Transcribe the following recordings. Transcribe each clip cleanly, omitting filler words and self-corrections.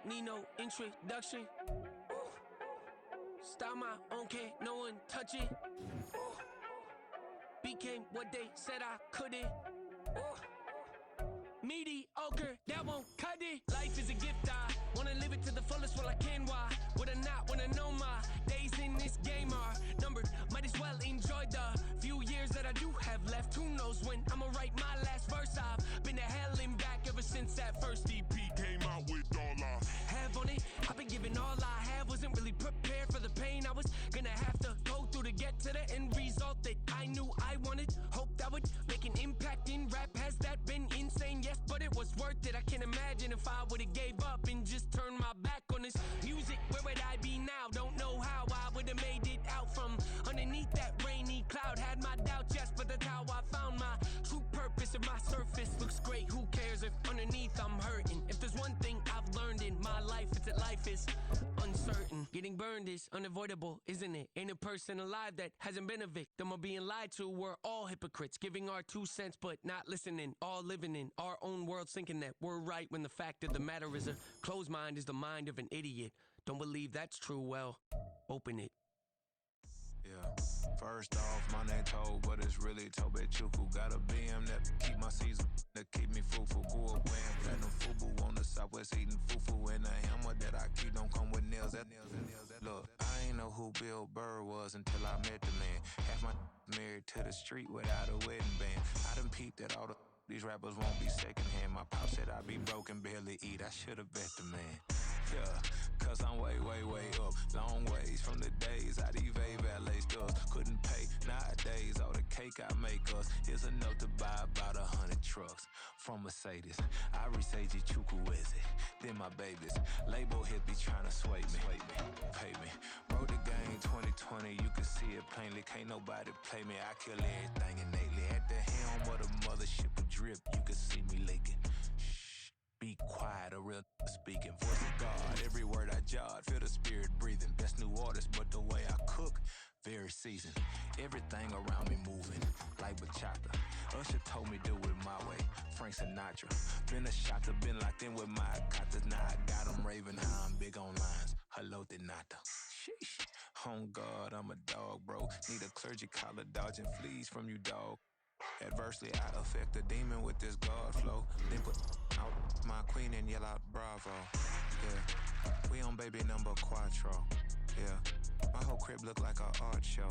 need no introduction. Start my own, can't no one touch it. Became what they said I couldn't. Mediocre, that won't cut it. Life is a gift, I wanna live it to the fullest while I can. Why would I not wanna know my days in this game are numbered? Might as well enjoy the few years that I do have left. Who knows when I'ma write my last verse? I've been to hell and back ever since that first EP came out with all I have on it. I've been giving all I have, wasn't really prepared for the pain I was gonna have to go through to get to the end result that I knew I wanted. Hoped I would make an impact in rap. Has that been insane? Yes, but it was worth it. I can't imagine if I would've gave up and just turned my back on this music. Where would I be now? Don't know how I would've made it out from underneath that rainy cloud. Had my doubts, yes, but that's how I found my true purpose. If my surface looks great, who cares if underneath I'm hurting? If there's one thing I've learned in my life, it's that life is uncertain. Getting burned is unavoidable, isn't it? Ain't a person alive that hasn't been a victim of being lied to. We're all hypocrites, giving our 2 cents but not listening. All living in our own world, thinking that we're right when the fact of the matter is a closed mind is the mind of an idiot. Don't believe that's true? Well, open it. Yeah. First off, my name Toad, but it's really Tobe Chuku. Got a BM that keep my season, that keep me fruitful. Grew up wearing platinum fubu on the southwest eating fufu. And the hammer that I keep don't come with nails. Look, I ain't know who Bill Burr was until I met the man. Half my married to the street without a wedding band. I done peeped that all these rappers won't be secondhand. My pop said I'd be broken, barely eat. I should've bet the man. Yeah, cause I'm way up. Long ways from the days I these valet stores couldn't pay. Nowadays, all the cake I make us is enough to buy about 100 trucks from Mercedes. I resage Chukwueze, then my babies. Label hit be trying to sway me, pay me. Wrote the game 2020, you can see it plainly. Can't nobody play me, I kill everything innately. At the helm of the mothership of drip, you can see me leaking. Be quiet, a real speaking. Voice of God, every word I jot. Feel the spirit breathing. Best new artist, but the way I cook, very seasoned. Everything around me moving, like bachata. Usher told me do it my way. Frank Sinatra. Been a shotter, been locked in with my katas. Now I got them raving how I'm big on lines. Hello, Denata. Sheesh. On God, I'm a dog, bro. Need a clergy collar, dodging fleas from you, dog. Adversely, I affect the demon with this God flow. Then put out my queen and yell out bravo. Yeah, we on baby number quattro. Yeah, my whole crib look like an art show.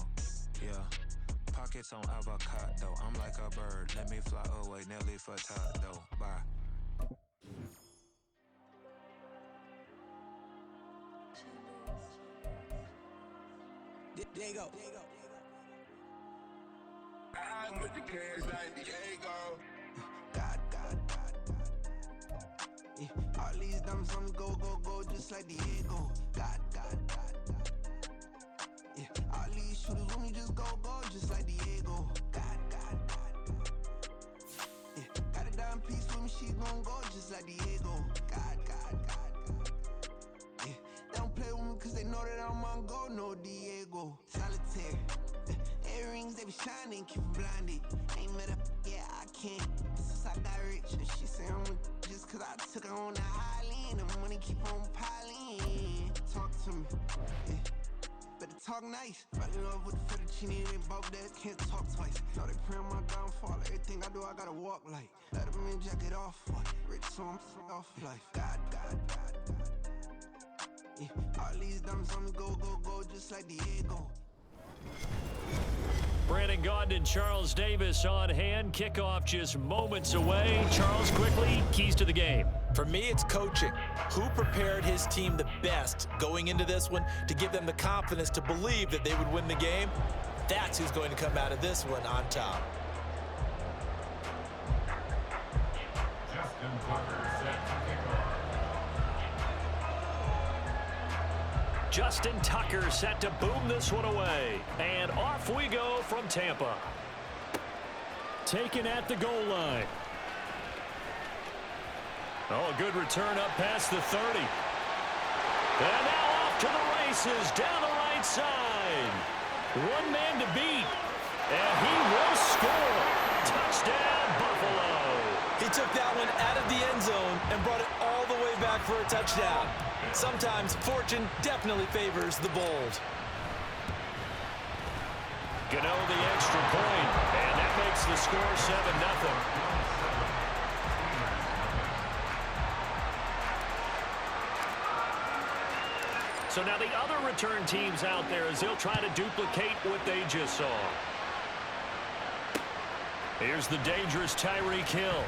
Yeah, pockets on avocado. I'm like a bird. Let me fly away, Nelly Furtado. Bye. There you go. I'm with the kids like Diego. God. Yeah, all these diamonds on me go, just like Diego. God. Yeah, all these shooters on me just go, just like Diego. God. Yeah, got a dime piece with me, she gon' go just like Diego. God. Yeah, they don't play with me cause they know that I'm on go, no Diego. Solitaire. Earrings, they be shining, keep blinded. Ain't met up, yeah, I can't. Since I got rich, and she say I'm a just cause I took her on the island. The money keep on piling. Talk to me, yeah. Better talk nice. Fell in love with the fettuccine, they both dead, can't talk twice. Now they pray on my downfall, everything I do, I gotta walk like. Let them in, jacket off, what? Rich, so I'm off life. God. Yeah, all these diamonds on me go, just like Diego. Brandon Gaudin and Charles Davis on hand. Kickoff just moments away. Charles, quickly, keys to the game. For me, it's coaching. Who prepared his team the best going into this one to give them the confidence to believe that they would win the game? That's who's going to come out of this one on top. Justin Tucker set to kick off. Justin Tucker set to boom this one away. And off we go from Tampa. Taken at the goal line. Oh, a good return up past the 30. And now off to the races down the right side. One man to beat. And he will score. Touchdown, Buffalo. He took that one out of the end zone and brought it all the way back for a touchdown. Sometimes fortune definitely favors the bold. Gano the extra point, and that makes the score 7-0. So now the other return teams out there as they'll try to duplicate what they just saw. Here's the dangerous Tyreek Hill.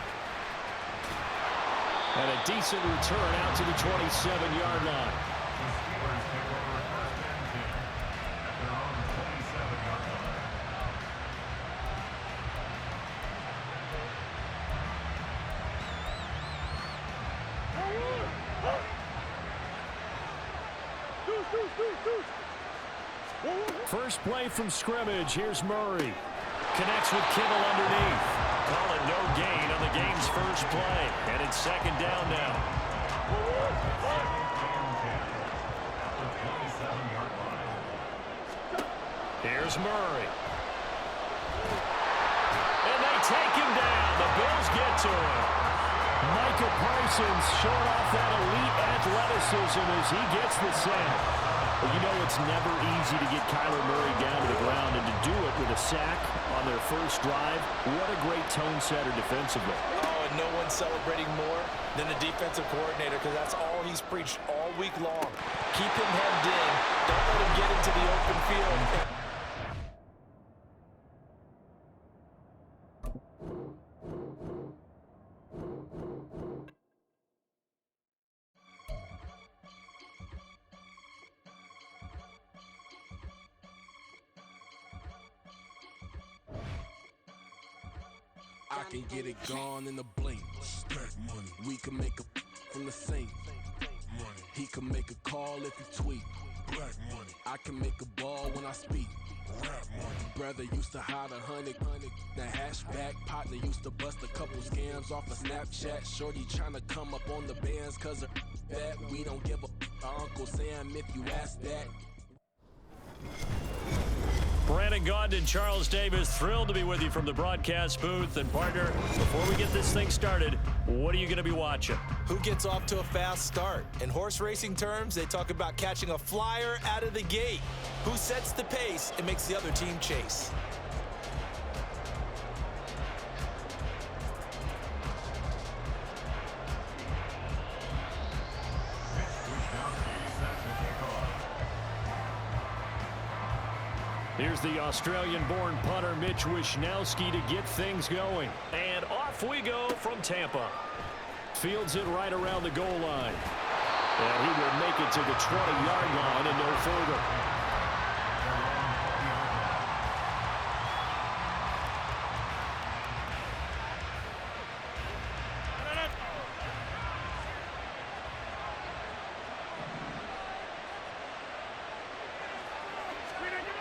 And a decent return out to the 27-yard line. First play from scrimmage. Here's Murray. Connects with Kittle underneath. Call it no gain on the game's first play. And it's second down now. Here's Murray. And they take him down. The Bills get to him. Micah Parsons showing off that elite athleticism as he gets the sack. Well, you know it's never easy to get Kyler Murray down to the ground, and to do it with a sack on their first drive, what a great tone setter defensively. Oh, and no one's celebrating more than the defensive coordinator because that's all he's preached all week long. Keep him hemmed in. Don't let him get into the open field. I can get it gone in a blink. Stack money. We can make a from the sink. Money. He can make a call if he tweet. Black money. I can make a ball when I speak. Rap money. Brother used to hide 100. The hashback partner used to bust a couple scams off of Snapchat. Shorty tryna come up on the bands cause of that. We don't give a Uncle Sam if you ask that. Brandon Gaudin and Charles Davis, thrilled to be with you from the broadcast booth. And partner, before we get this thing started, what are you going to be watching? Who gets off to a fast start? In horse racing terms, they talk about catching a flyer out of the gate. Who sets the pace and makes the other team chase? Here's the Australian-born punter Mitch Wishnowsky to get things going. And off we go from Tampa. Fields it right around the goal line. And he will make it to the 20-yard line and no further.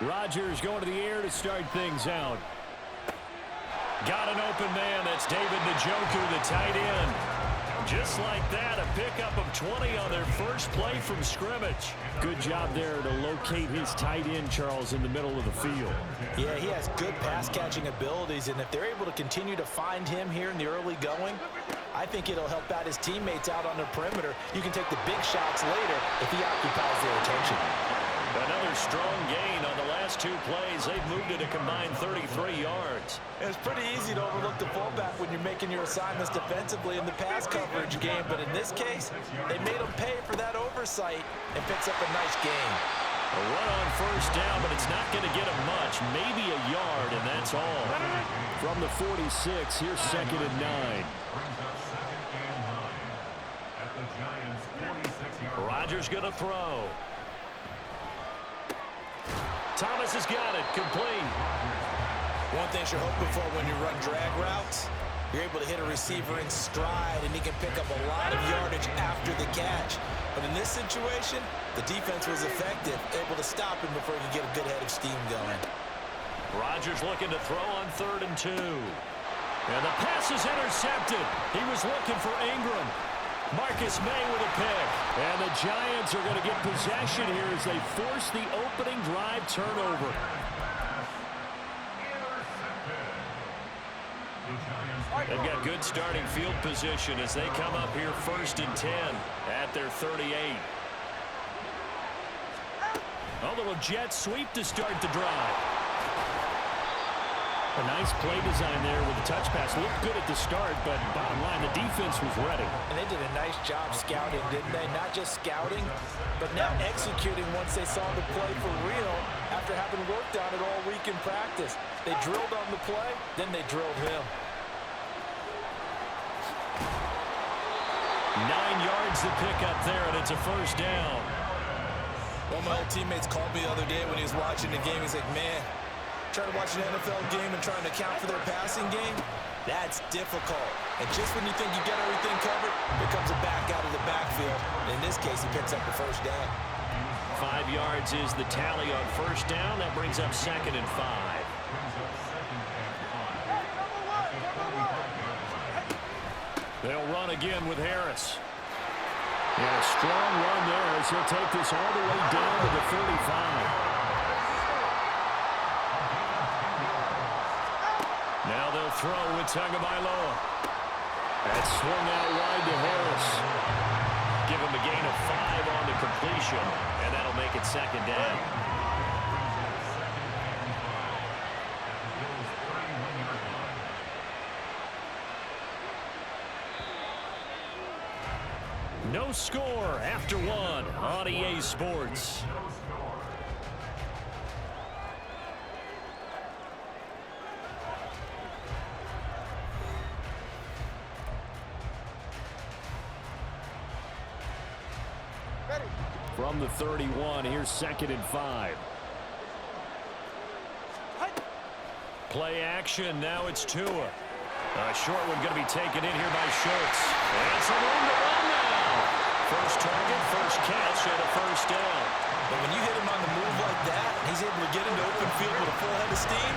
Rodgers going to the air to start things out. Got an open man. That's David Njoku, the tight end. Just like that, a pickup of 20 on their first play from scrimmage. Good job there to locate his tight end, Charles, in the middle of the field. Yeah, he has good pass-catching abilities, and if they're able to continue to find him here in the early going, I think it'll help out his teammates out on the perimeter. You can take the big shots later if he occupies their attention. Another strong gain on the last two plays. They've moved it a combined 33 yards. And it's pretty easy to overlook the fullback when you're making your assignments defensively in the pass coverage game. But in this case, they made him pay for that oversight and picks up a nice gain. A run on first down, but it's not going to get him much. Maybe a yard, and that's all. From the 46, here's 2nd and 9. Rodgers going to throw. Thomas has got it, complete. One thing you're hoping for when you run drag routes, you're able to hit a receiver in stride, and he can pick up a lot of yardage after the catch. But in this situation, the defense was effective, able to stop him before he could get a good head of steam going. Rodgers looking to throw on 3rd and 2. And the pass is intercepted. He was looking for Ingram. Marcus May with a pick. And the Giants are going to get possession here as they force the opening drive turnover. They've got good starting field position as they come up here 1st and 10 at their 38. A little jet sweep to start the drive. A nice play design there with the touch pass. Looked good at the start, but bottom line, the defense was ready. And they did a nice job scouting, didn't they? Not just scouting, but now executing once they saw the play for real after having worked on it all week in practice. They drilled on the play, then they drilled him. 9 yards to pick up there, and it's a first down. One of my old teammates called me the other day when he was watching the game. He's like, man, trying to watch an NFL game and trying to account for their passing game, that's difficult. And just when you think you get everything covered, here comes a back out of the backfield. And in this case, he picks up the first down. 5 yards is the tally on first down. That brings up 2nd and 5. They'll run again with Harris. And a strong run there as he'll take this all the way down to the 35. Now they'll throw with Tagovailoa. That's swung out wide to Harris. Give him a gain of 5 on the completion, and that'll make it 2nd down. No score after 1 on EA Sports. From the 31, here's 2nd and 5. Play action, now it's Tua. A short one going to be taken in here by Schultz. And some room to run now. First target, first catch, and a first down. But when you hit him on the move like that, he's able to get into open field with a full head of steam.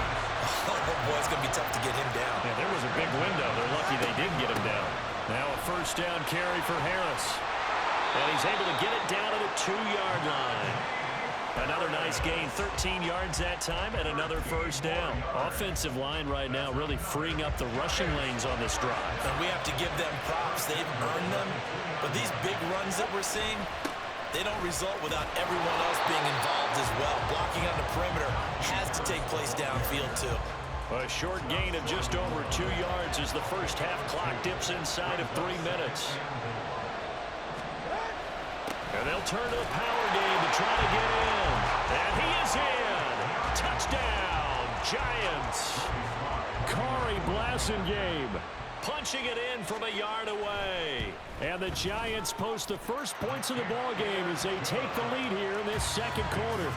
Oh, boy, it's going to be tough to get him down. Yeah, there was a big window. They're lucky they did get him down. Now a first down carry for Harris. And he's able to get it down to the 2-yard line. Another nice gain, 13 yards that time, and another first down. Offensive line right now really freeing up the rushing lanes on this drive. And we have to give them props. They've earned them. But these big runs that we're seeing, they don't result without everyone else being involved as well. Blocking on the perimeter has to take place downfield, too. A short gain of just over 2 yards as the first half clock dips inside of 3 minutes. And they'll turn to the power game to try to get in. And he is in. Touchdown, Giants. Corey Blasingame punching it in from a yard away. And the Giants post the first points of the ball game as they take the lead here in this second quarter.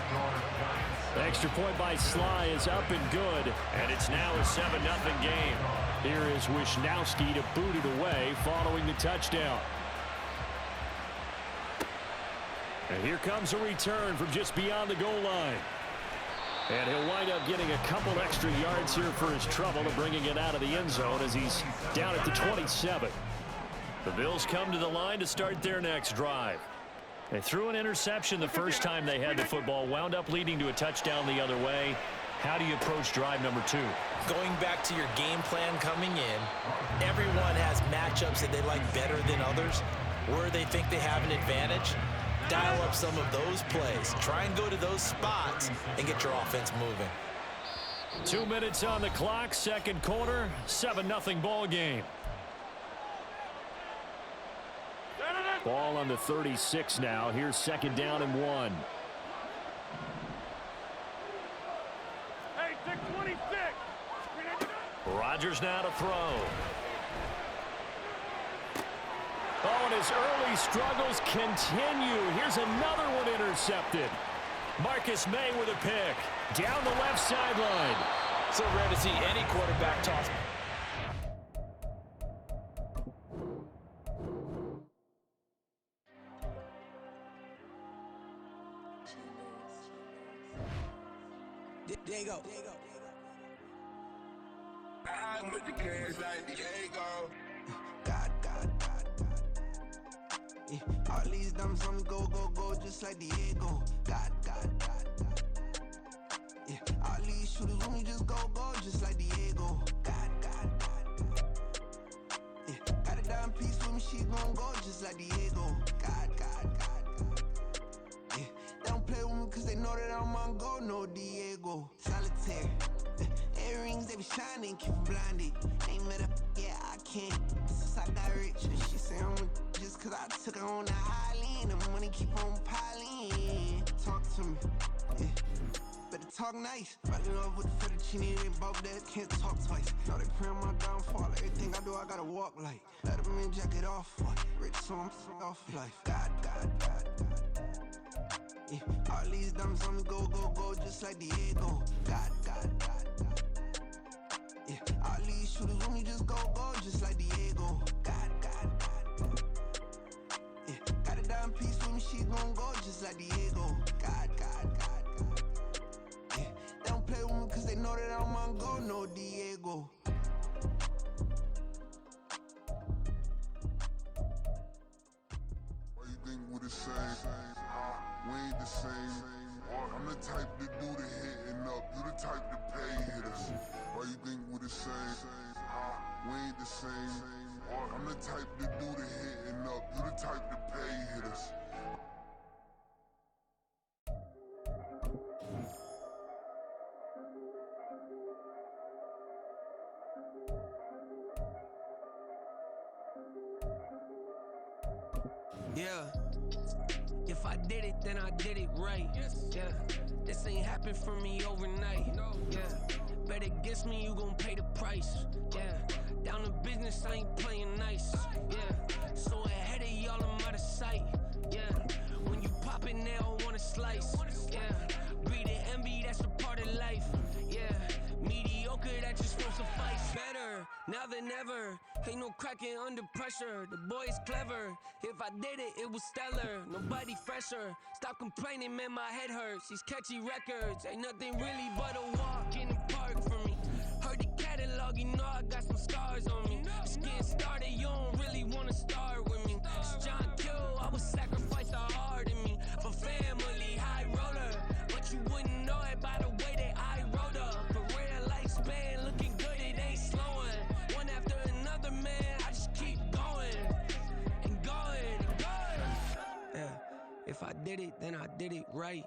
The extra point by Sly is up and good, and it's now a 7-0 game. Here is Wisnowski to boot it away following the touchdown. And here comes a return from just beyond the goal line. And he'll wind up getting a couple extra yards here for his trouble to bringing it out of the end zone as he's down at the 27. The Bills come to the line to start their next drive. They threw an interception the first time they had the football, wound up leading to a touchdown the other way. How do you approach drive number 2? Going back to your game plan coming in, everyone has matchups that they like better than others, where they think they have an advantage. Dial up some of those plays. Try and go to those spots and get your offense moving. 2 minutes on the clock, second quarter, 7-0 ball game. Ball on the 36 now. Here's 2nd down and 1. Hey, 626. Rodgers now to throw. Oh, and his early struggles continue. Here's another one intercepted. Marcus May with a pick. Down the left sideline. So rare to see any quarterback toss. Diego. I'm with the kids like Diego. God. Yeah, all these dumps on me go, just like Diego. God. Yeah, all these shooters on me just go, just like Diego. God. Yeah, got a dime piece with me, she gon' go just like Diego. God. Yeah, they don't play with me cause they know that be shining, keep blinded. Ain't met up, yeah, I can't. Since I got rich, and she say I'm just cause I took her on the island. The money keep on piling. Talk to me, yeah. Better talk nice. Riding up with the fettuccine and both that can't talk twice. Now they pray on my downfall. Everything I do, I gotta walk like. Let them in, jacket off. Rich, so I'm off life. God. Yeah. All these diamonds on me go, just like Diego. God. Yeah. All these shooters on me just go, just like Diego. God. Yeah. Got a dime piece with me, she gon' go just like Diego. God. Yeah. They don't play with me cause they know that I'm on go, no Diego. Why you think we the same? We ain't the same. I'm the type to do the hitting up. You the type to pay hitters. Why you think we the same? We ain't the same. I'm the type to do the hitting up. You the type to pay hitters. Yeah. If I did it, then I did it right. Yeah. This ain't happened for me overnight. Yeah. Bet against me, you gon' pay the price. Yeah. Down to business, I ain't playing nice. Yeah. So ahead of y'all, I'm out of sight. Yeah. When you pop it, they don't wanna slice. Yeah. Greed and envy, that's a part of life. Yeah. Mediocre, that just won't suffice. Better now than ever. Ain't no cracking under pressure. The boy's clever. If I did it, it was stellar. Nobody fresher. Stop complaining, man, my head hurts. These catchy records ain't nothing really but a walk in the park for me. Heard the catalog, you know I got some scars on me. Just getting started, you don't really wanna start with me. It's John Kill, I would sacrifice the heart in me for family, high roller. But you wouldn't know it by the way that I wrote up. A real lifespan, looking good, it ain't slowing. One after another, man, I just keep going and going and going. Yeah, if I did it, then I did it right.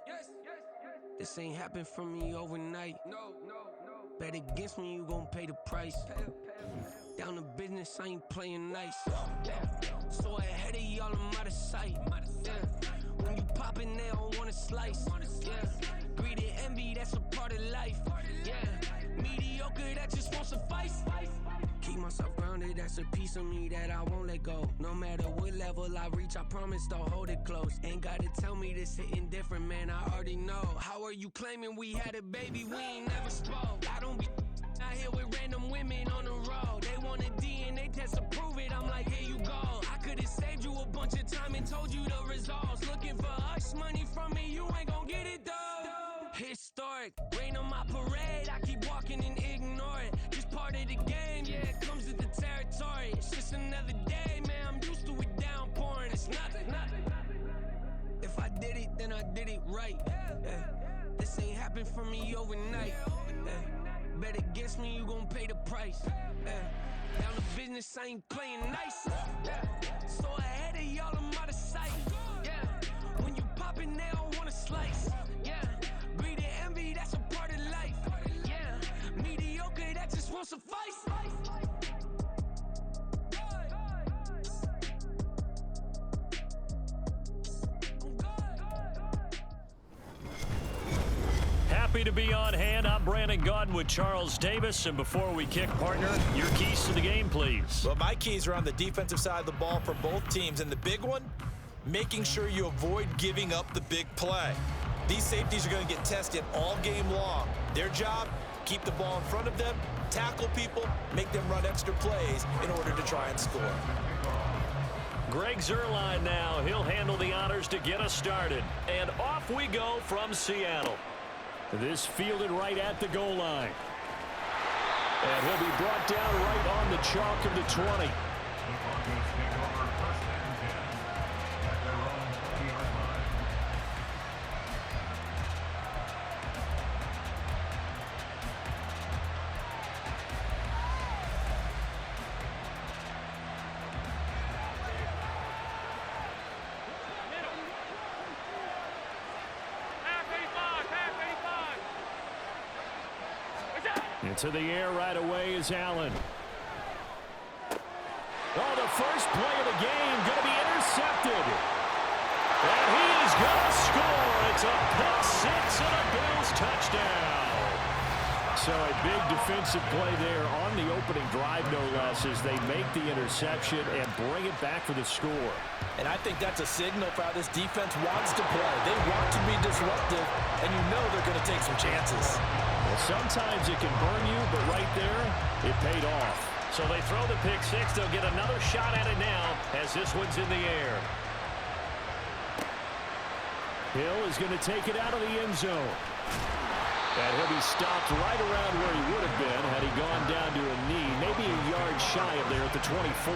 This ain't happened for me overnight. No. Bet against me, you gon' pay the price. Down to business, I ain't playing nice. Yeah. So ahead of y'all, I'm out of sight. Yeah. When you poppin', they don't wanna slice. Yeah. Greed and envy, that's a part of life. Yeah. Mediocre, that just won't suffice. Keep myself grounded, that's a piece of me that I won't let go. No matter what level I reach, I promise to hold it close. Ain't gotta tell me this hitting different, man, I already know. How are you claiming we had a baby, we ain't never spoke? I don't be out here with random women on the road. They want a DNA test to prove it, I'm like, here you go. I could've saved you a bunch of time and told you the results. Looking for hush money from me, you ain't gon' get it though. Historic, rain on my parade, I keep walking and ignore it. Just part of the game, yeah, it comes with the territory. It's just another day, man, I'm used to it downpouring. It's nothing. If I did it, then I did it right. Yeah. This ain't happened for me overnight. Yeah. Bet against me, you gon' pay the price. Yeah. Down to business, I ain't playing nice. Yeah. So ahead of y'all, I'm out of sight. Yeah. When you poppin', they don't wanna slice. Yeah. Greed and envy, that's a part of life. Yeah. Mediocre, that just won't suffice. Happy to be on hand. I'm Brandon Gaudin with Charles Davis. And before we kick, partner, your keys to the game, please. Well, my keys are on the defensive side of the ball for both teams. And the big one, making sure you avoid giving up the big play. These safeties are going to get tested all game long. Their job, keep the ball in front of them, tackle people, make them run extra plays in order to try and score. Greg Zuerlein now. He'll handle the honors to get us started. And off we go from Seattle. This fielded right at the goal line. And he'll be brought down right on the chalk of the 20. Into the air right away is Allen. Oh, the first play of the game going to be intercepted. And he is going to score. It's a pick six and a Bills touchdown. So a big defensive play there on the opening drive, no less, as they make the interception and bring it back for the score. And I think that's a signal for how this defense wants to play. They want to be disruptive, and you know they're going to take some chances. Well, sometimes it can burn you, but right there, it paid off. So they throw the pick six. They'll get another shot at it now as this one's in the air. Hill is going to take it out of the end zone. And he'll be stopped right around where he would have been had he gone down to a knee, maybe a yard shy of there at the 24.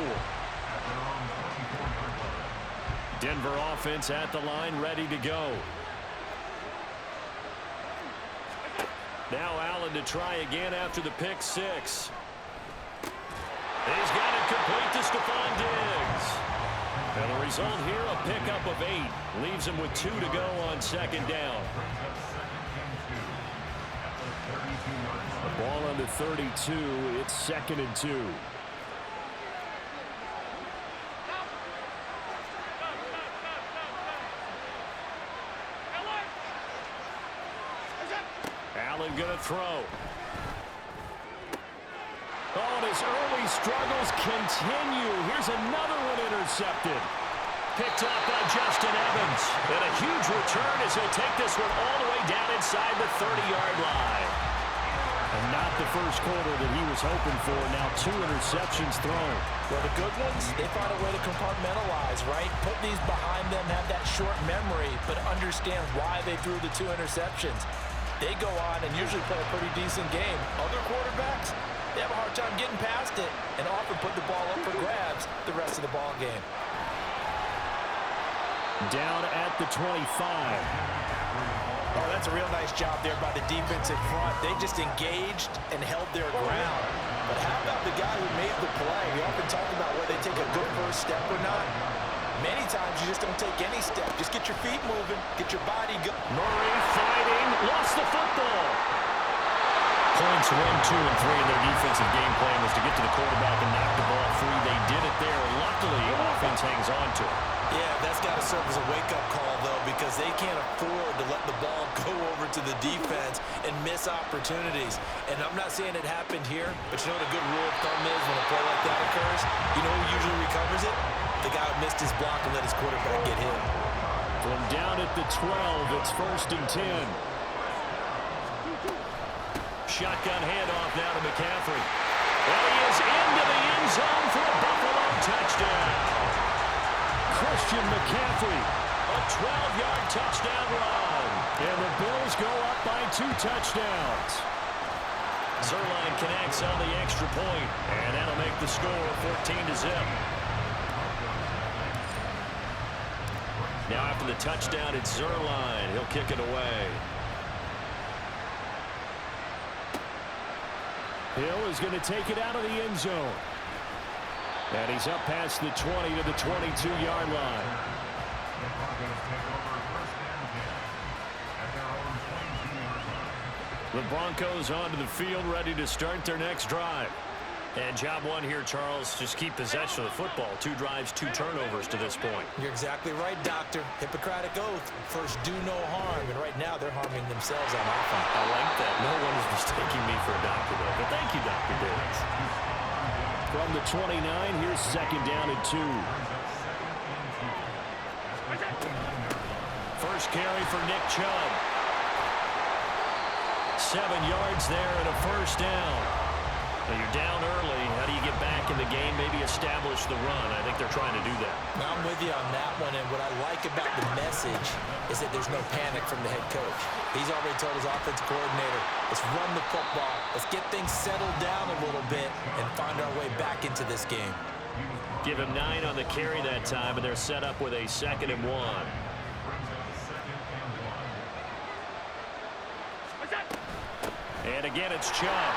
Denver offense at the line, ready to go. Now Allen to try again after the pick six. He's got it complete to Stephon Diggs. And the result here, a pickup of 8. Leaves him with 2 to go on second down. The ball under 32. It's 2nd and 2. Allen going to throw. Oh, and his early struggles continue. Here's another one intercepted. Picked off by Justin Evans. And a huge return as he'll take this one all the way down inside the 30-yard line. And not the first quarter that he was hoping for. Now 2 interceptions thrown. Well, the good ones, they find a way to compartmentalize, right? Put these behind them, have that short memory, but understand why they threw the 2 interceptions. They go on and usually play a pretty decent game. Other quarterbacks, they have a hard time getting past it and often put the ball up for grabs the rest of the ball game. Down at the 25. Oh, that's a real nice job there by the defense in front. They just engaged and held their ground. But how about the guy who made the play? We often talk about whether they take a good first step or not. Many times you just don't take any step. Just get your feet moving, get your body going. Murray fighting, lost the football. Points 1, 2, and 3 in their defensive game plan was to get to the quarterback and knock the ball free. They did it there. Luckily, offense hangs on to it. Yeah, that's got to serve as a wake-up call, though, because they can't afford to let the ball go over to the defense and miss opportunities. And I'm not saying it happened here, but you know what a good rule of thumb is when a play like that occurs? You know who usually recovers it? The guy who missed his block and let his quarterback get hit. From down at the 12, it's 1st and 10. Shotgun handoff now to McCaffrey. And he is into the end zone for a Buffalo touchdown. Christian McCaffrey, a 12-yard touchdown run. And the Bills go up by 2 touchdowns. Zerline connects on the extra point, and that'll make the score 14-0. Now after the touchdown, it's Zerline. He'll kick it away. Hill is going to take it out of the end zone. And he's up past the 20 to the 22-yard line. The Broncos onto the field, ready to start their next drive. And job one here, Charles, just keep possession of the football. 2 drives, 2 turnovers to this point. You're exactly right, Doctor. Hippocratic oath. First, do no harm. And right now, they're harming themselves on offense. I like that. No one is mistaking me for a doctor, though. But thank you, Dr. Diggs. From the 29, here's 2nd down and 2. First carry for Nick Chubb. 7 yards there and a first down. Now you're down early. How do you get back in the game? Maybe establish the run. I think they're trying to do that. Now I'm with you on that one, and what I like about the message is that there's no panic from the head coach. He's already told his offensive coordinator, let's run the football, let's get things settled down a little bit and find our way back into this game. Give him 9 on the carry that time, and they're set up with a 2nd and 1. And again, it's Chubb.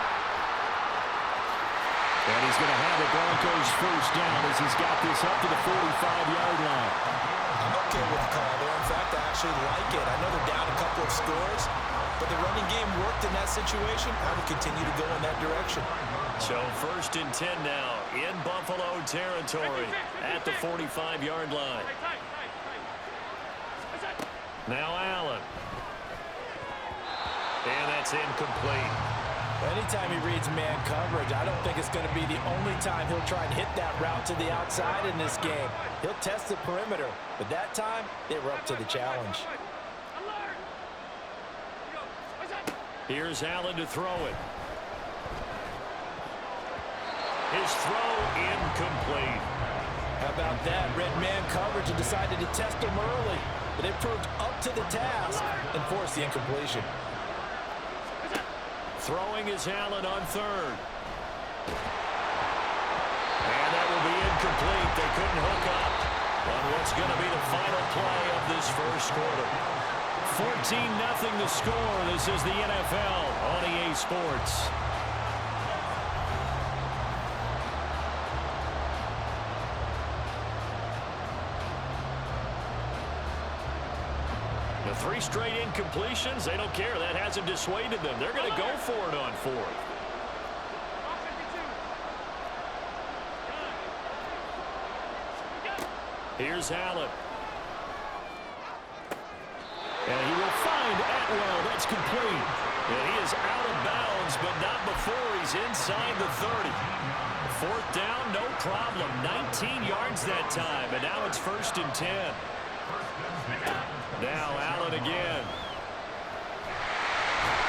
And he's going to have the Broncos first down as he's got this up to the 45-yard line. I'm okay with the call there. In fact, I actually like it. I know they're down a couple of scores, but the running game worked in that situation. I would continue to go in that direction. So 1st and 10 now in Buffalo territory at the 45-yard line. Now Allen. And that's incomplete. Anytime he reads man coverage, I don't think it's going to be the only time he'll try and hit that route to the outside in this game. He'll test the perimeter, but that time they were up to the challenge. Here's Allen to throw it. His throw incomplete. How about that? Red man coverage and decided to test him early, but they proved up to the task and forced the incompletion. Throwing is Allen on 3rd. And that will be incomplete. They couldn't hook up on what's going to be the final play of this first quarter. 14-0 the score. This is the NFL on EA Sports. The 3 straight incompletions, they don't care. That hasn't dissuaded them. They're going to go for it on 4th. Here's Allen. And he will find Atwell. That's complete. And he is out of bounds, but not before he's inside the 30. 4th down, no problem. 19 yards that time, and now it's 1st and 10. Now Allen again.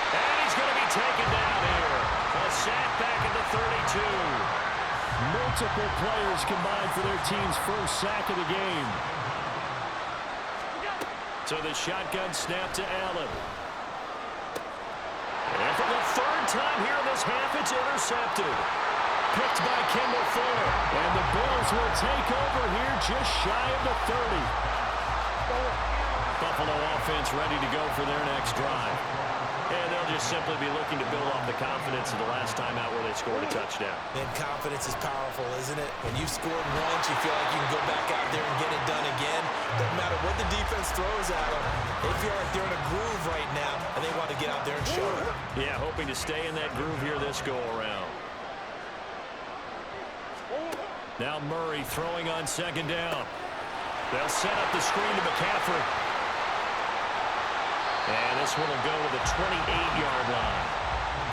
And he's going to be taken down here. A sack back at the 32. Multiple players combined for their team's first sack of the game. So the shotgun snap to Allen. And for the 3rd time here in this half, it's intercepted. Picked by Kendall Fuller. And the Bills will take over here just shy of the 30. Buffalo offense ready to go for their next drive. And they'll just simply be looking to build off the confidence of the last time out where they scored a touchdown. And confidence is powerful, isn't it? When you scored once, you feel like you can go back out there and get it done again. Doesn't matter what the defense throws at them. They feel like they're in a groove right now, and they want to get out there and show it. Yeah, hoping to stay in that groove here this go-around. Now Murray throwing on 2nd down. They'll set up the screen to McCaffrey. And this one will go to the 28-yard line.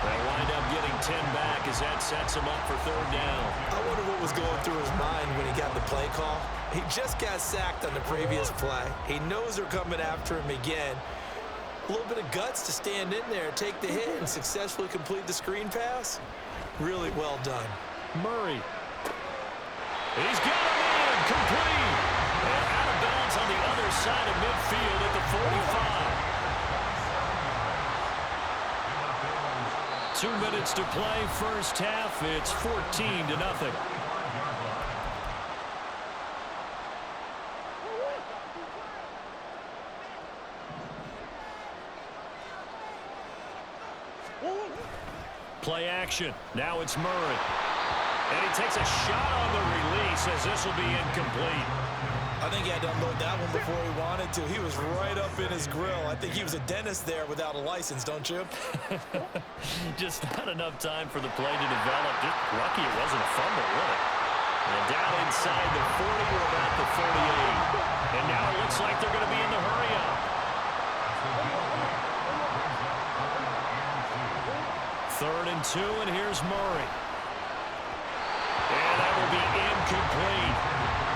They'll wind up getting 10 back as that sets him up for 3rd down. I wonder what was going through his mind when he got the play call. He just got sacked on the previous play. He knows they're coming after him again. A little bit of guts to stand in there, take the hit, and successfully complete the screen pass. Really well done. Murray. He's got him in. Complete. And out of bounds on the other side of midfield at the 45. 2 minutes to play, first half. It's 14-0. Play action. Now it's Murray. And he takes a shot on the release as this will be incomplete. I think he had to unload that one before he wanted to. He was right up in his grill. I think he was a dentist there without a license, don't you? Just not enough time for the play to develop. Just lucky it wasn't a fumble, really. And down inside the 40, we're about the 48. And now it looks like they're going to be in the hurry-up. 3rd and 2, and here's Murray. And that will be incomplete.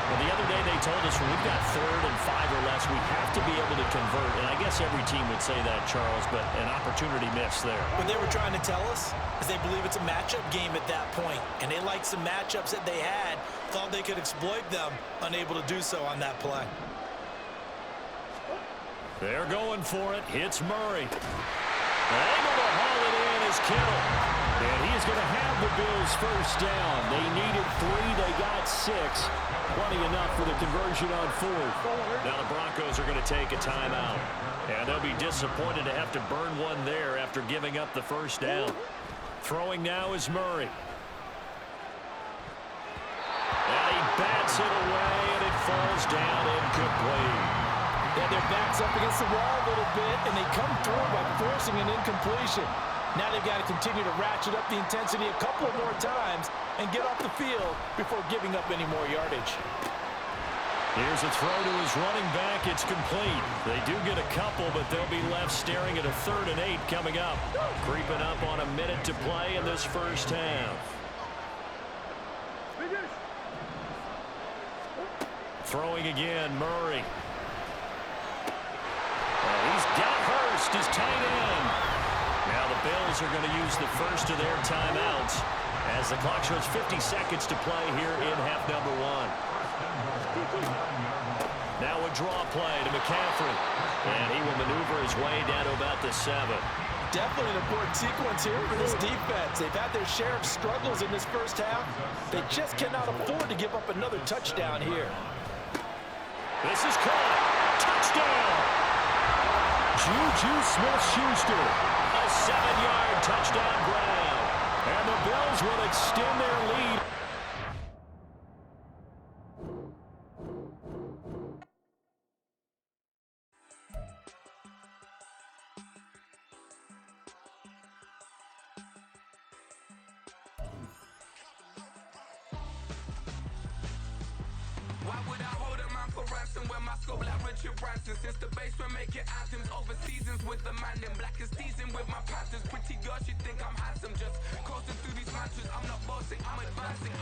Well, the other day they told us when we've got 3rd and 5 or less, we have to be able to convert. And I guess every team would say that, Charles, but an opportunity missed there. What they were trying to tell us is they believe it's a matchup game at that point. And they liked some matchups that they had, thought they could exploit them, unable to do so on that play. They're going for it. Hits Murray. Able to haul it in is Kittle. And he is going to have the Bills first down. They needed 3. They got 6. Plenty enough for the conversion on 4th. Now the Broncos are going to take a timeout. And they'll be disappointed to have to burn one there after giving up the first down. Throwing now is Murray. And he bats it away, and it falls down incomplete. Yeah, their back's up against the wall a little bit, and they come through by forcing an incompletion. Now they've got to continue to ratchet up the intensity a couple more times and get off the field before giving up any more yardage. Here's a throw to his running back. It's complete. They do get a couple, but they'll be left staring at a 3rd and 8 coming up. Creeping up on a minute to play in this first half. Throwing again, Murray. He's got Hurst, his tight end. Now the Bills are going to use the first of their timeouts as the clock shows 50 seconds to play here in half number 1. Now a draw play to McCaffrey, and he will maneuver his way down to about the 7. Definitely an important sequence here for this defense. They've had their share of struggles in this first half. They just cannot afford to give up another touchdown here. This is caught. Touchdown! Juju Smith-Schuster. A 7-yard touchdown grab. And the Bills will extend their lead. Why would I hold a man for ransom when my scope like Richard Branson? Since the basement making anthems over seasons with the man in black is teasing with my Panthers. Pretty girl, she think I'm handsome. Just coasting through these mantras. I'm not bossing, I'm advancing.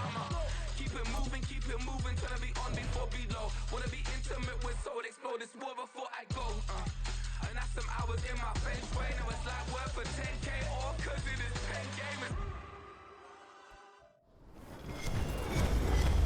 Keep it moving, trying to be on before below. Wanna be intimate with soul, explode this war before I go. And that's some hours in my bench way. Now it's like work for 10K all cause it is pen game.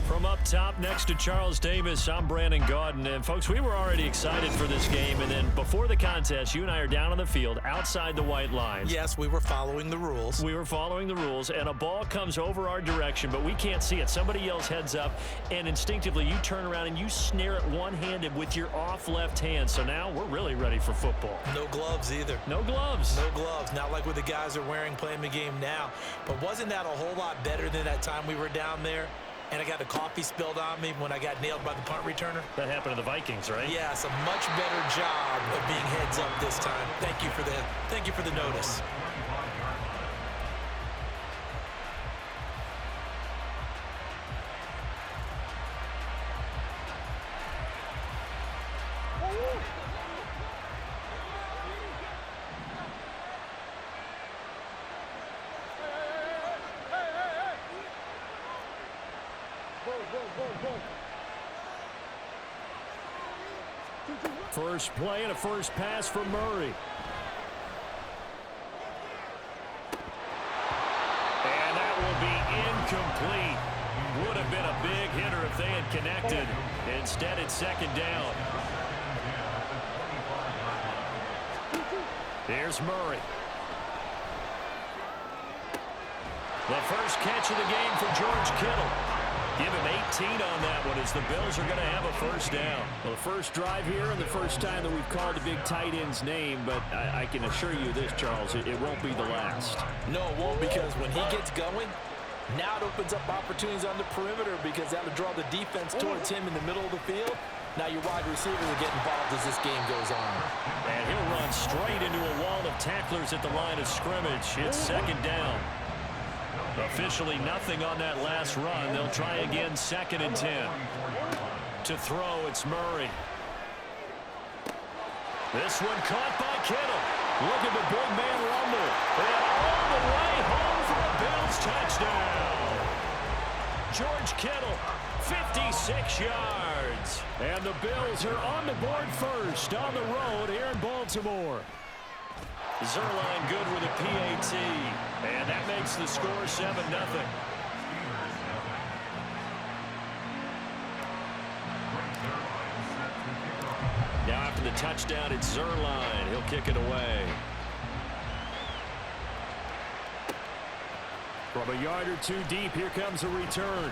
From up top next to Charles Davis, I'm Brandon Gaudin. And, folks, we were already excited for this game. And then before the contest, you and I are down on the field outside the white lines. Yes, we were following the rules. We were following the rules, and a ball comes over our direction, but we can't see it. Somebody yells heads up, and instinctively you turn around and you snare it one-handed with your off left hand. So now we're really ready for football. No gloves either. No gloves. No gloves. Not like what the guys are wearing playing the game now. But wasn't that a whole lot better than that time we were down there? And I got the coffee spilled on me when I got nailed by the punt returner. That happened to the Vikings, right? Yes, a much better job of being heads up this time. Thank you for the notice. First play and a first pass for Murray. And that will be incomplete. Would have been a big hitter if they had connected. Instead, it's second down. Here's Murray. The first catch of the game for George Kittle. Give him 18 on that one as the Bills are going to have a first down. Well, the first drive here and the first time that we've called the big tight end's name, but I can assure you this, Charles, it won't be the last. No, it won't, because when he gets going, now it opens up opportunities on the perimeter because that'll draw the defense towards him in the middle of the field. Now your wide receiver will get involved as this game goes on. And he'll run straight into a wall of tacklers at the line of scrimmage. It's second down. Officially nothing on that last run. They'll try again, 2nd and 10. To throw, it's Murray. This one caught by Kittle. Look at the big man rumble. And all the way home for a Bills touchdown. George Kittle, 56 yards. And the Bills are on the board first on the road here in Baltimore. Zerline good with a PAT, and that makes the score 7-0. Now after the touchdown, it's Zerline. He'll kick it away. From a yard or two deep, here comes a return.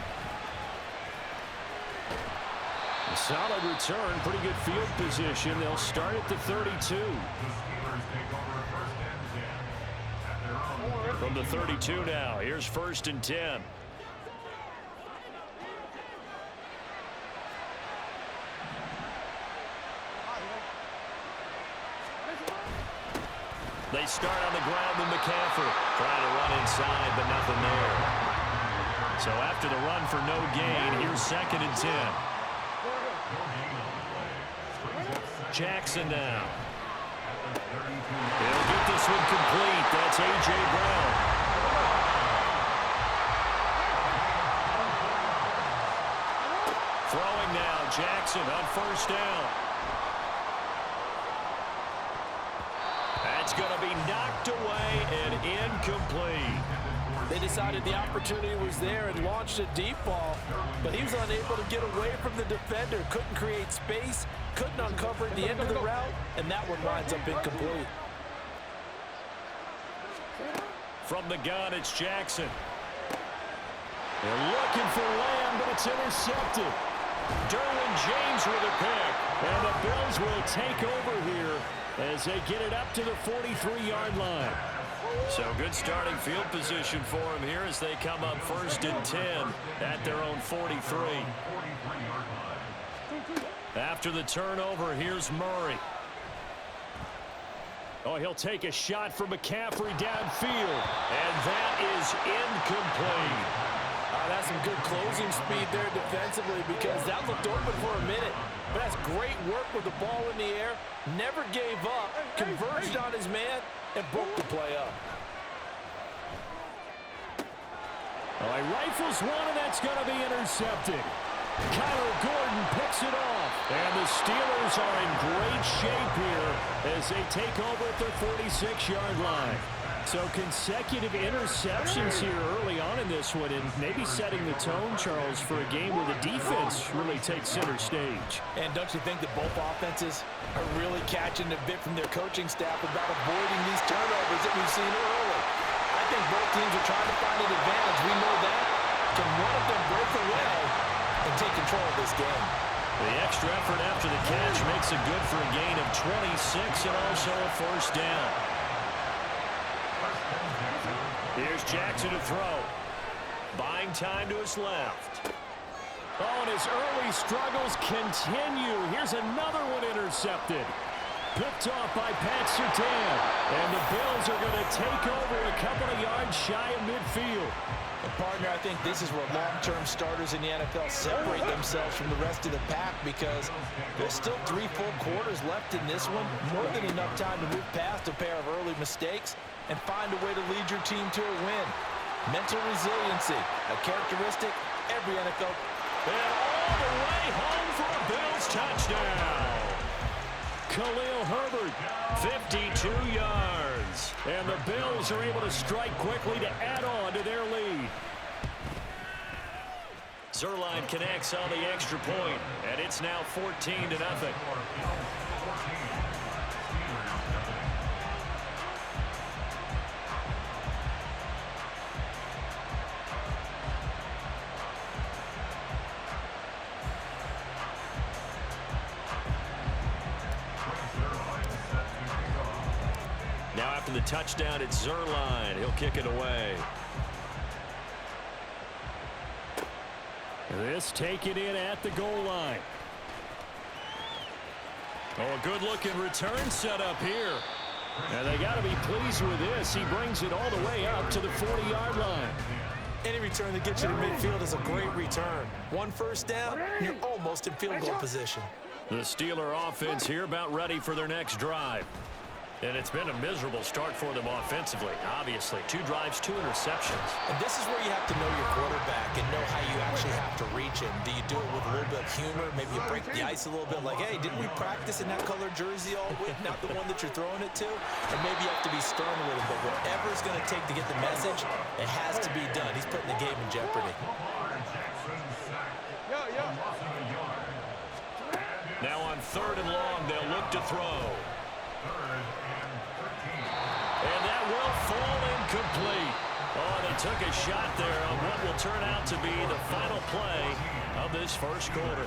A solid return, pretty good field position. They'll start at the 32. From the 32 now, here's 1st and 10. They start on the ground with McCaffrey. Trying to run inside, but nothing there. So after the run for no gain, here's 2nd and 10. Jackson now. He'll get this one complete. That's A.J. Brown. Throwing now, Jackson on 1st down. That's going to be knocked away and incomplete. They decided the opportunity was there and launched a deep ball, but he was unable to get away from the defender. Couldn't create space, couldn't uncover the end of the route, and that one winds up incomplete. From the gun, it's Jackson. They're looking for Lamb, but it's intercepted. Derwin James with a pick, and the Bills will take over here as they get it up to the 43-yard line. So good starting field position for them here as they come up 1st and 10 at their own 43. After the turnover, here's Murray. Oh, he'll take a shot for McCaffrey downfield, and that is incomplete. That's some good closing speed there defensively because that looked open for a minute. But that's great work with the ball in the air. Never gave up, converged on his man, and broke the play up. Oh, he rifles one, and that's going to be intercepted. Kyler Gordon picks it off. And the Steelers are in great shape here as they take over at their 46-yard line. So consecutive interceptions here early on in this one, and maybe setting the tone, Charles, for a game where the defense really takes center stage. And don't you think that both offenses are really catching a bit from their coaching staff about avoiding these turnovers that we've seen early? I think both teams are trying to find an advantage. We know that. Can one of them break away and take control of this game? The extra effort after the catch makes it good for a gain of 26 and also a 1st down. Here's Jackson to throw. Buying time to his left. Oh, and his early struggles continue. Here's another one intercepted. Picked off by Pat Surtain. And the Bills are going to take over a couple of yards shy of midfield. And partner, I think this is where long-term starters in the NFL separate themselves from the rest of the pack because there's still 3 full quarters left in this one. More than enough time to move past a pair of early mistakes and find a way to lead your team to a win. Mental resiliency, a characteristic every NFL. And all the way home for a Bills touchdown. Khalil Herbert, 52 yards. And the Bills are able to strike quickly to add on to their lead. Zerline connects on the extra point, and it's now 14-0. Now after the touchdown, it's Zerline. He'll kick it away. This taken in at the goal line. Oh, a good-looking return set up here. And they got to be pleased with this. He brings it all the way up to the 40-yard line. Any return that gets you to midfield is a great return. 1 first down, you're almost in field goal position. The Steeler offense here about ready for their next drive. And it's been a miserable start for them offensively, obviously. 2 drives, 2 interceptions. And this is where you have to know your quarterback and know how you actually have to reach him. Do you do it with a little bit of humor? Maybe you break the ice a little bit like, hey, didn't we practice in that colored jersey all week? Not the one that you're throwing it to? And maybe you have to be stern with him. But whatever it's going to take to get the message, it has to be done. He's putting the game in jeopardy. Now on 3rd and long, they'll look to throw. And that will fall incomplete. Oh, they took a shot there on what will turn out to be the final play of this first quarter.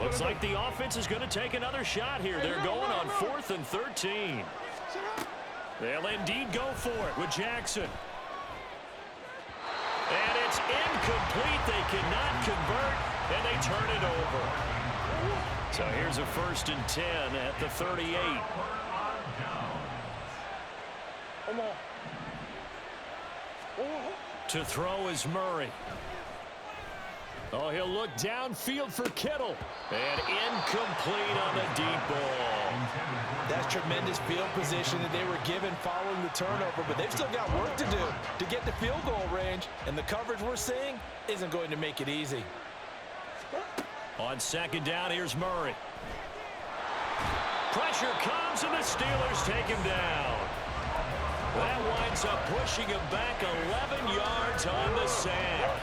Looks like the offense is going to take another shot here. They're going on 4th and 13. They'll indeed go for it with Jackson. And It's incomplete. They cannot convert, and they turn it over. So here's a 1st and 10 at the 38. To throw is Murray. Oh, he'll look downfield for Kittle. And incomplete on the deep ball. That's tremendous field position that they were given following the turnover, but they've still got work to do to get to field goal range, and the coverage we're seeing isn't going to make it easy. On 2nd down, here's Murray. Pressure comes, and the Steelers take him down. That winds up pushing him back 11 yards on the sack.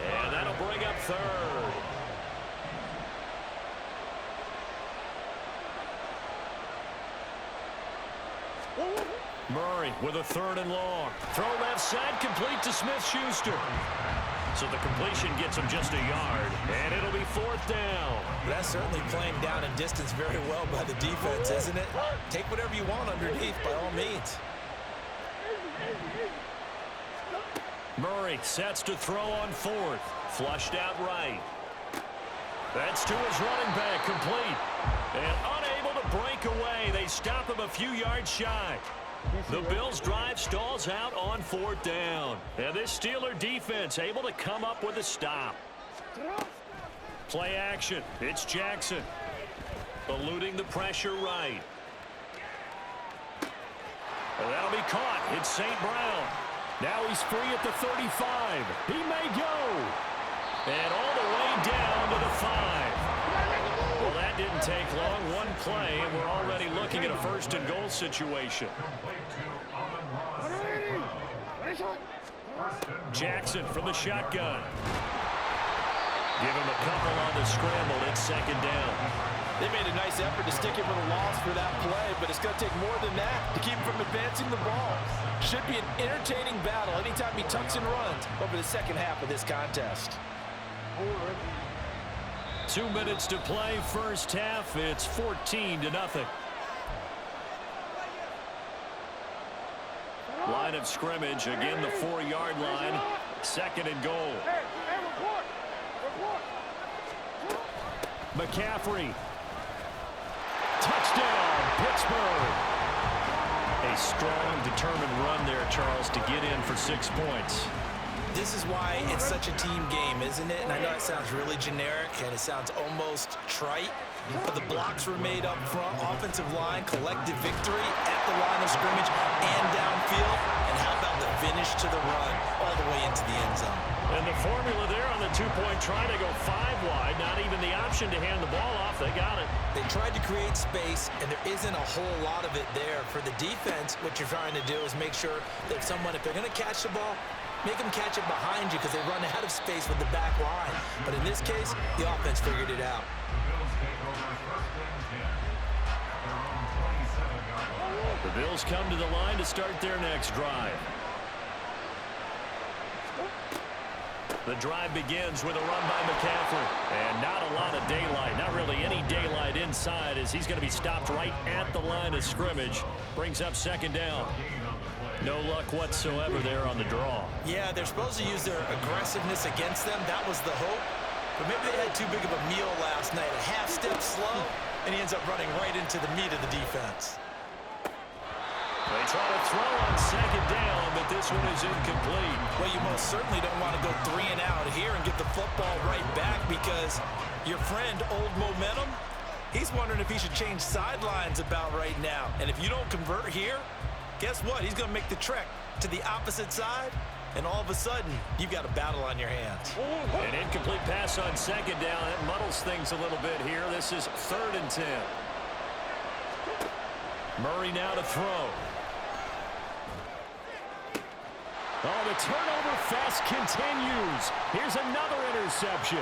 And that'll bring up 3rd. Murray with a 3rd and long. Throw left side, complete to Smith-Schuster. So the completion gets him just a yard, and it'll be 4th down. That's certainly playing down in distance very well by the defense, isn't it? Take whatever you want underneath, by all means. Murray sets to throw on 4th. Flushed out right. That's to his running back, complete. And unable to break away. They stop him a few yards shy. The Bills' drive stalls out on 4th down. And this Steeler defense able to come up with a stop. Play action. It's Jackson. Eluding the pressure right. And that'll be caught. It's St. Brown. Now he's free at the 35. He may go. And all the way down to the 5. Well, that didn't take long. One play, and we're already looking at a 1st and goal situation. Jackson from the shotgun. Give him a couple on the scramble. It's 2nd down. They made a nice effort to stick him with a loss for that play, but it's going to take more than that to keep him from advancing the ball. Should be an entertaining battle anytime he tucks and runs over the second half of this contest. 2 minutes to play, 1st half. It's 14-0. Line of scrimmage, again the 4-yard line. 2nd and goal. McCaffrey. Touchdown, Pittsburgh. A strong, determined run there, Charles, to get in for 6 points. This is why it's such a team game, isn't it? And I know it sounds really generic and it sounds almost trite, but the blocks were made up front, offensive line, collective victory at the line of scrimmage and downfield. And how about the finish to the run all the way into the end zone? And the formula there on the 2-point try to go 5 wide, not even the option to hand the ball off. They got it. They tried to create space, and there isn't a whole lot of it there. For the defense, what you're trying to do is make sure that someone, if they're going to catch the ball, make them catch it behind you because they run out of space with the back line. But in this case, the offense figured it out. The Bills come to the line to start their next drive. The drive begins with a run by McCaffrey. And not a lot of daylight, not really any daylight inside as he's going to be stopped right at the line of scrimmage. Brings up 2nd down. No luck whatsoever there on the draw. Yeah, they're supposed to use their aggressiveness against them. That was the hope. But maybe they had too big of a meal last night. A half step slow, and he ends up running right into the meat of the defense. They try to throw on 2nd down, but this one is incomplete. Well, you most certainly don't want to go 3 and out here and get the football right back because your friend, Old Momentum, he's wondering if he should change sidelines about right now. And if you don't convert here, guess what? He's going to make the trek to the opposite side, and all of a sudden, you've got a battle on your hands. An incomplete pass on 2nd down. That muddles things a little bit here. This is 3rd and 10. Murray now to throw. Oh, the turnover fest continues. Here's another interception.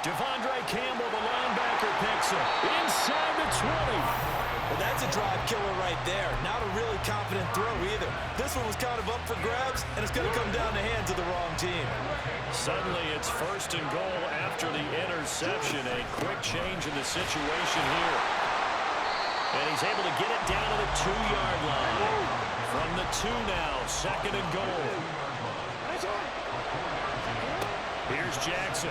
Devondre Campbell, the linebacker, picks it inside the 20. Well, that's a drive killer right there. Not a really confident throw either. This one was kind of up for grabs, and it's going to come down the hands of the wrong team. Suddenly, it's 1st and goal after the interception. A quick change in the situation here. And he's able to get it down to the 2-yard line. From the 2 now, 2nd and goal. Here's Jackson.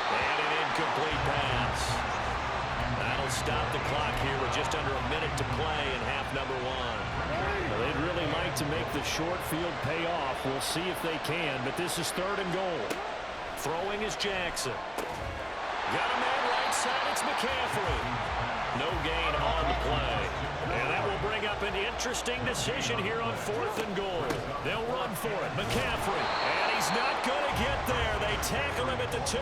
And an incomplete pass. That'll stop the clock here with just under a minute to play in half number one. Well, they'd really like to make the short field pay off. We'll see if they can, but this is 3rd and goal. Throwing is Jackson. Got a man right side. It's McCaffrey. No gain on the play. And that will bring up an interesting decision here on 4th and goal. They'll run for it. McCaffrey. And he's not going to get there. They tackle him at the 2.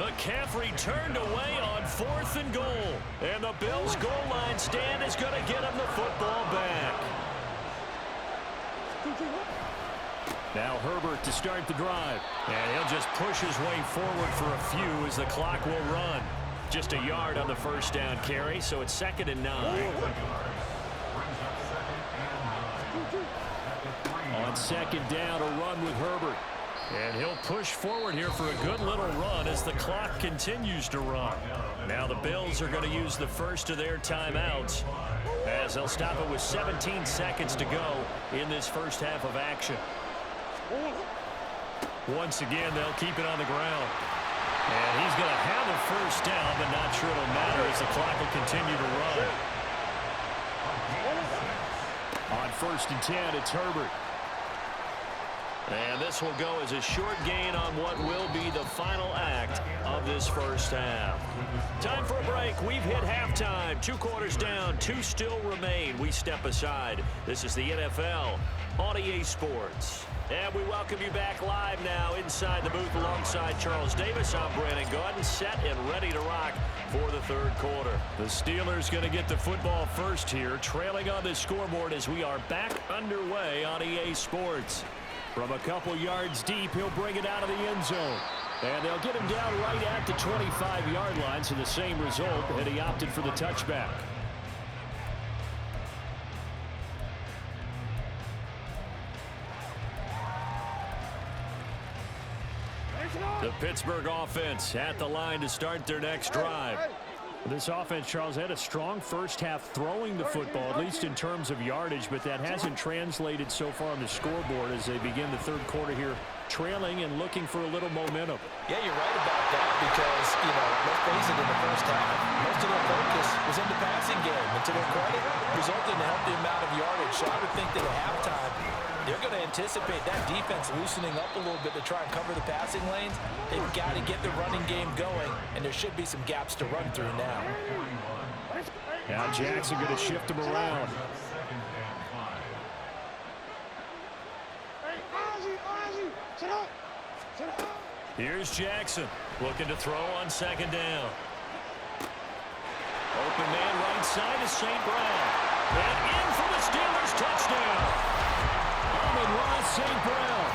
McCaffrey turned away on 4th and goal. And the Bills' goal line stand is going to get him the football back. Now Herbert to start the drive. And he'll just push his way forward for a few as the clock will run. Just a yard on the first down carry, so it's 2nd and 9. On 2nd down, a run with Herbert. And he'll push forward here for a good little run as the clock continues to run. Now the Bills are going to use the first of their timeouts as they'll stop it with 17 seconds to go in this first half of action. Once again, they'll keep it on the ground. And he's going to have a first down, but not sure it'll matter as the clock will continue to run. On 1st and 10, it's Herbert. And this will go as a short gain on what will be the final act of this first half. Time for a break. We've hit halftime. 2 quarters down, 2 still remain. We step aside. This is the NFL on EA Sports. And we welcome you back live now inside the booth alongside Charles Davis. I'm Brandon Gaudin, set and ready to rock for the 3rd quarter. The Steelers going to get the football first here, trailing on the scoreboard as we are back underway on EA Sports. From a couple yards deep, he'll bring it out of the end zone. And they'll get him down right at the 25-yard line, so the same result, and he opted for the touchback. The Pittsburgh offense at the line to start their next drive. This offense, Charles, had a strong first half throwing the football, at least in terms of yardage, but that hasn't translated so far on the scoreboard as they begin the 3rd quarter here, trailing and looking for a little momentum. Yeah, you're right about that because, let's face it, in the first half, most of their focus was in the passing game. And to their credit, resulted in a healthy amount of yardage. So I would think that at halftime, they're going to anticipate that defense loosening up a little bit to try and cover the passing lanes. They've got to get the running game going, and there should be some gaps to run through now. Now Jackson going to shift him around. Here's Jackson looking to throw on 2nd down. Open man right side is St. Brown. And in for the Steelers touchdown. Amon-Ra St. Brown,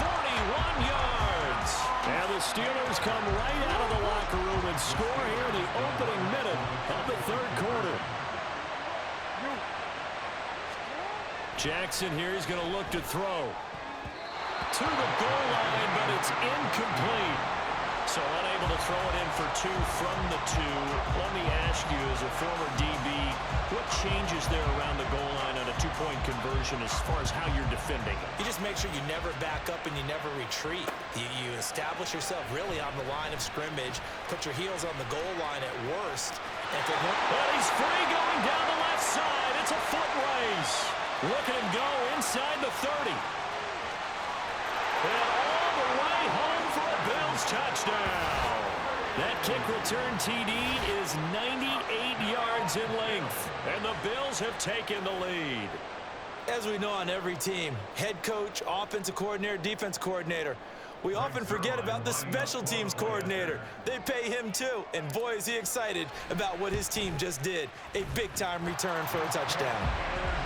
41 yards. And the Steelers come right out of the locker room and score here in the opening minute of the 3rd quarter. Jackson here is going to look to throw to the goal line, but it's incomplete. So unable to throw it in for 2 from the 2. Let me ask you, as a former DB, what changes there around the goal line on a 2-point conversion as far as how you're defending? You just make sure you never back up and you never retreat. You establish yourself really on the line of scrimmage, put your heels on the goal line at worst. But he's free going down the left side. It's a foot race. Look at him go inside the 30. And all the way home for a Bills touchdown. That kick return TD is 98 yards in length, and the Bills have taken the lead. As we know on every team, head coach, offensive coordinator, defense coordinator, we often forget about the special teams coordinator. They pay him too, and boy is he excited about what his team just did. A big-time return for a touchdown.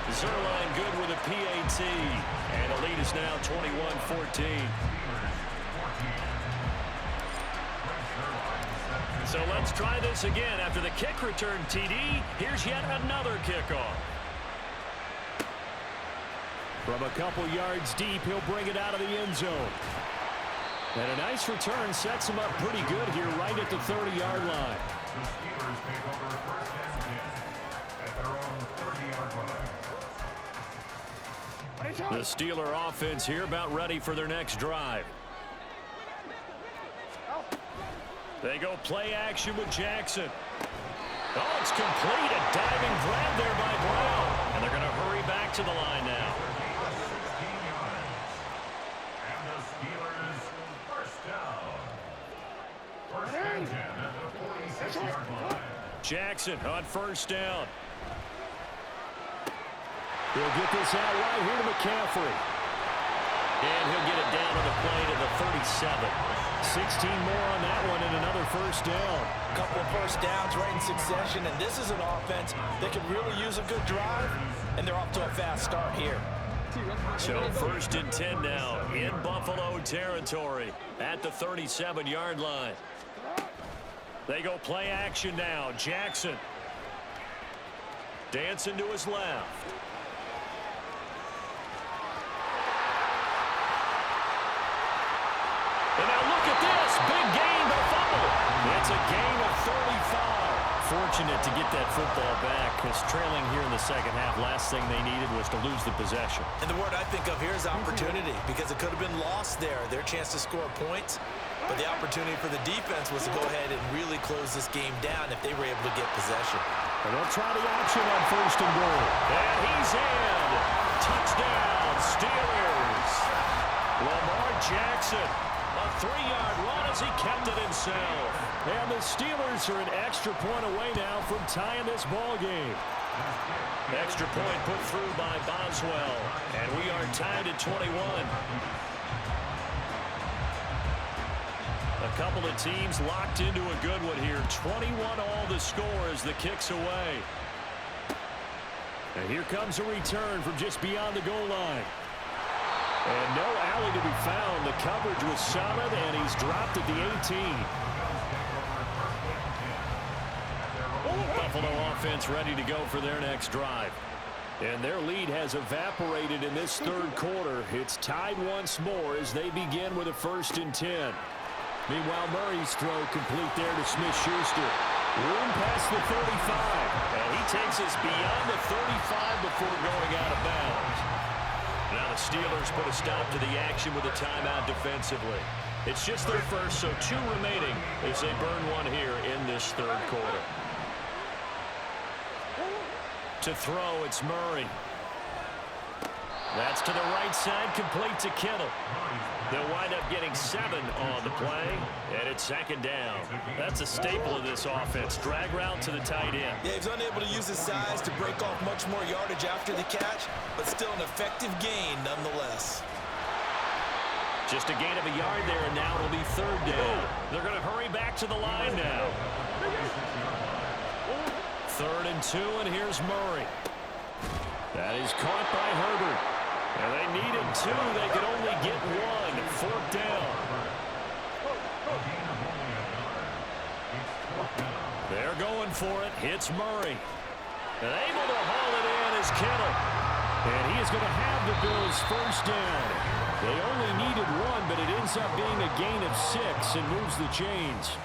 Zerline good with a PAT, and the lead is now 21-14. So let's try this again. After the kick return TD, here's yet another kickoff. From a couple yards deep, he'll bring it out of the end zone. And a nice return sets him up pretty good here right at the 30-yard line. The Steeler offense here about ready for their next drive. They go play action with Jackson. Oh, it's complete. A diving grab there by Brown. And they're going to hurry back to the line now. And the Steelers first down. First and 10 at the 46-yard line. Jackson on first down. He'll get this out right here to McCaffrey. And he'll get it down to the play to the 37. 16 more on that one and another first down. A couple of first downs right in succession, and this is an offense that could really use a good drive, and they're off to a fast start here. So first and 10 now in Buffalo territory at the 37-yard line. They go play action now. Jackson dancing to his left. And now look at this. Big gain, the fumble. It's a gain of 35. Fortunate to get that football back because trailing here in the second half, last thing they needed was to lose the possession. And the word I think of here is opportunity because it could have been lost there. Their chance to score points, but the opportunity for the defense was to go ahead and really close this game down if they were able to get possession. And they'll try the option on first and goal. And he's in. Touchdown, Steelers. Lamar Jackson. A 3-yard run as he kept it himself. And the Steelers are an extra point away now from tying this ball game. Extra point put through by Boswell. And we are tied at 21. A couple of teams locked into a good one here. 21 all the score as the kick's away. And here comes a return from just beyond the goal line. And no alley to be found. The coverage was solid, and he's dropped at the 18. Buffalo offense ready to go for their next drive. And their lead has evaporated in this third quarter. It's tied once more as they begin with a first and 10. Meanwhile, Murray's throw complete there to Smith-Schuster. Room past the 35. And he takes us beyond the 35 before going out of bounds. Now the Steelers put a stop to the action with a timeout defensively. It's just their first, so 2 remaining as they burn one here in this third quarter. To throw, it's Murray. That's to the right side, complete to Kittle. They'll wind up getting 7 on the play, and it's second down. That's a staple of this offense. Drag route to the tight end. Yeah, he's unable to use his size to break off much more yardage after the catch, but still an effective gain nonetheless. Just a gain of a yard there, and now it'll be third down. They're going to hurry back to the line now. 3rd and 2, and here's Murray. That is caught by Herbert. And they needed 2. They could only get 1. 4th down. They're going for it. It's Murray. And able to haul it in is Kittle. And he is going to have the Bills' first down. They only needed 1, but it ends up being a gain of 6 and moves the chains.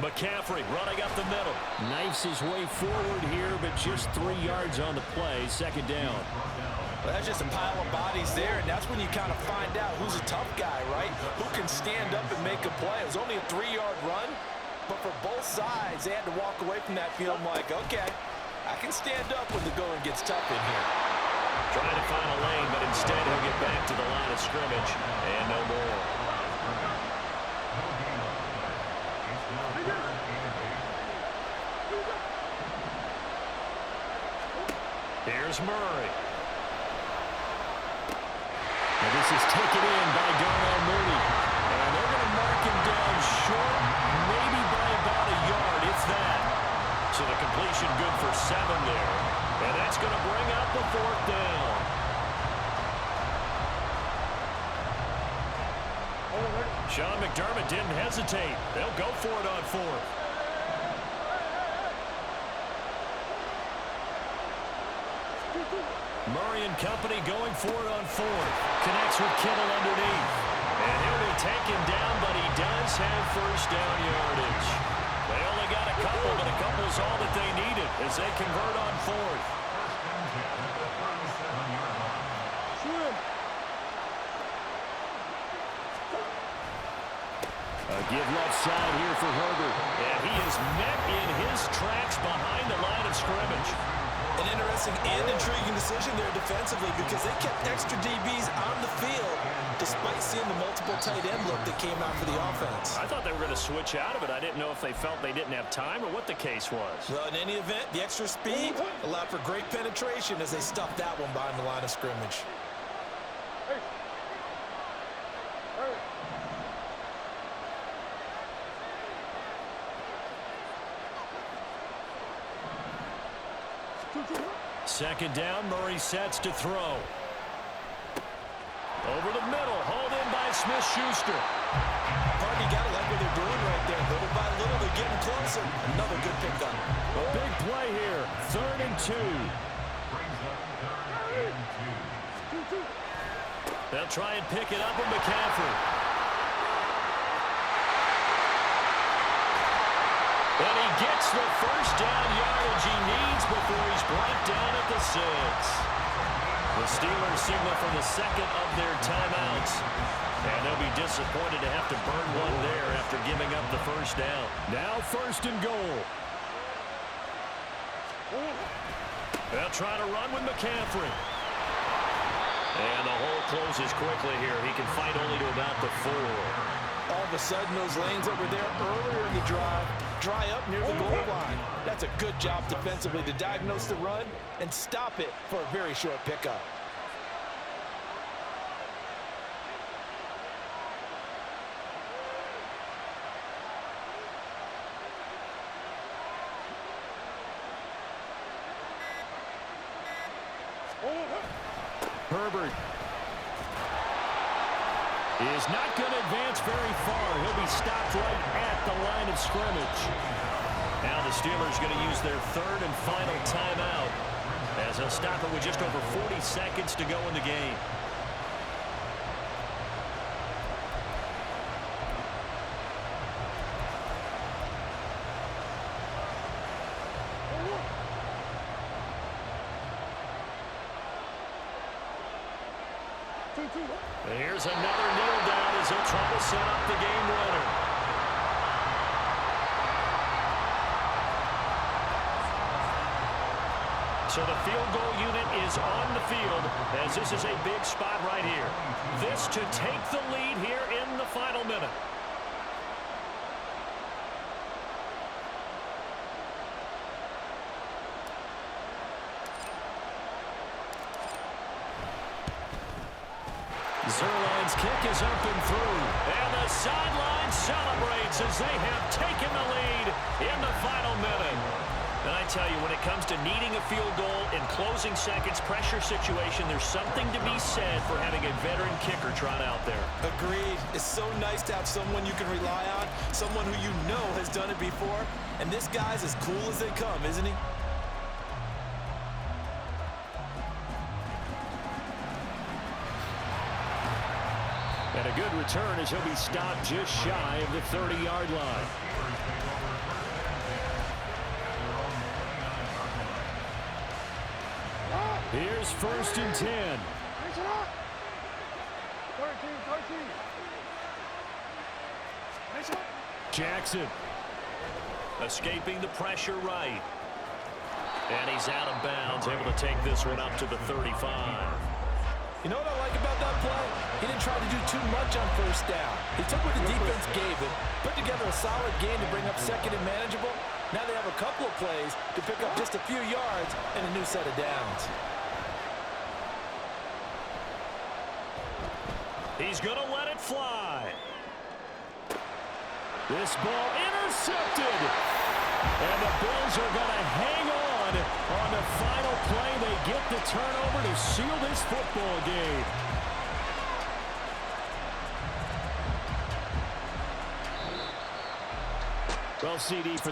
McCaffrey running up the middle. Knifes his way forward here, but just 3 yards on the play. Second down. Well, that's just a pile of bodies there, and that's when you kind of find out who's a tough guy, right? Who can stand up and make a play. It was only a 3-yard run, but for both sides, they had to walk away from that field like, okay, I can stand up when the going gets tough in here. Trying to find a lane, but instead he'll get back to the line of scrimmage, and no more. Here's Murray. And this is taken in by Darnell Mooney. And they're going to mark him down short, maybe by about a yard, if that. So the completion good for 7 there. And that's going to bring up the 4th down. Sean McDermott didn't hesitate. They'll go for it on 4th. Murray and company going for it on 4th. Connects with Kittle underneath. And he'll be taken down, but he does have first down yardage. They only got as they convert on fourth. A give left side here for Herbert. And he is met in his tracks behind the line of scrimmage. An interesting and intriguing decision there defensively because they kept extra DBs on the field despite seeing the multiple tight end look that came out for the offense. I thought they were going to switch out of it. I didn't know if they felt they didn't have time or what the case was. Well, in any event, the extra speed allowed for great penetration as they stuffed that one behind the line of scrimmage. Second down, Murray sets to throw. Over the middle, hauled in by Smith-Schuster. Party got to like what they're doing right there. Little by little, they're getting closer. Another good pickup. A big play here, 3rd and 2. They'll try and pick it up with McCaffrey. And he gets the first down yardage he needs before he's brought down at the 6. The Steelers signal for the second of their timeouts. And they'll be disappointed to have to burn one there after giving up the first down. Now 1st and goal. They'll try to run with McCaffrey. And the hole closes quickly here. He can fight only to about the 4. All of a sudden, those lanes that were there earlier in the drive dry up near the goal line. That's a good job defensively to diagnose the run and stop it for a very short pickup. Herbert is not going to advance very far. He'll be stopped right at the line of scrimmage. Now the Steelers going to use their 3rd and final timeout as they'll stop it with just over 40 seconds to go in the game. And here's another kneel down as he'll try to set up the game winner. So the field goal unit is on the field as this is a big spot right here. This to take the lead here in the final minute. Zerline's kick is up and through. And the sideline celebrates as they have taken the lead in the final minute. And I tell you, when it comes to needing a field goal in closing seconds, pressure situation, there's something to be said for having a veteran kicker trot out there. Agreed. It's so nice to have someone you can rely on, someone who you know has done it before. And this guy's as cool as they come, isn't he? And a good return as he'll be stopped just shy of the 30-yard line. Here's 1st and 10. Jackson escaping the pressure right. And he's out of bounds, able to take this one up to the 35. You know what I like about that play? He didn't try to do too much on 1st down. He took what the defense gave him, put together a solid game to bring up 2nd and manageable. Now they have a couple of plays to pick up just a few yards and a new set of downs. He's going to let it fly. This ball intercepted. And the Bills are going to hang on the final play. They get the turnover to seal this football game. Well, CD for the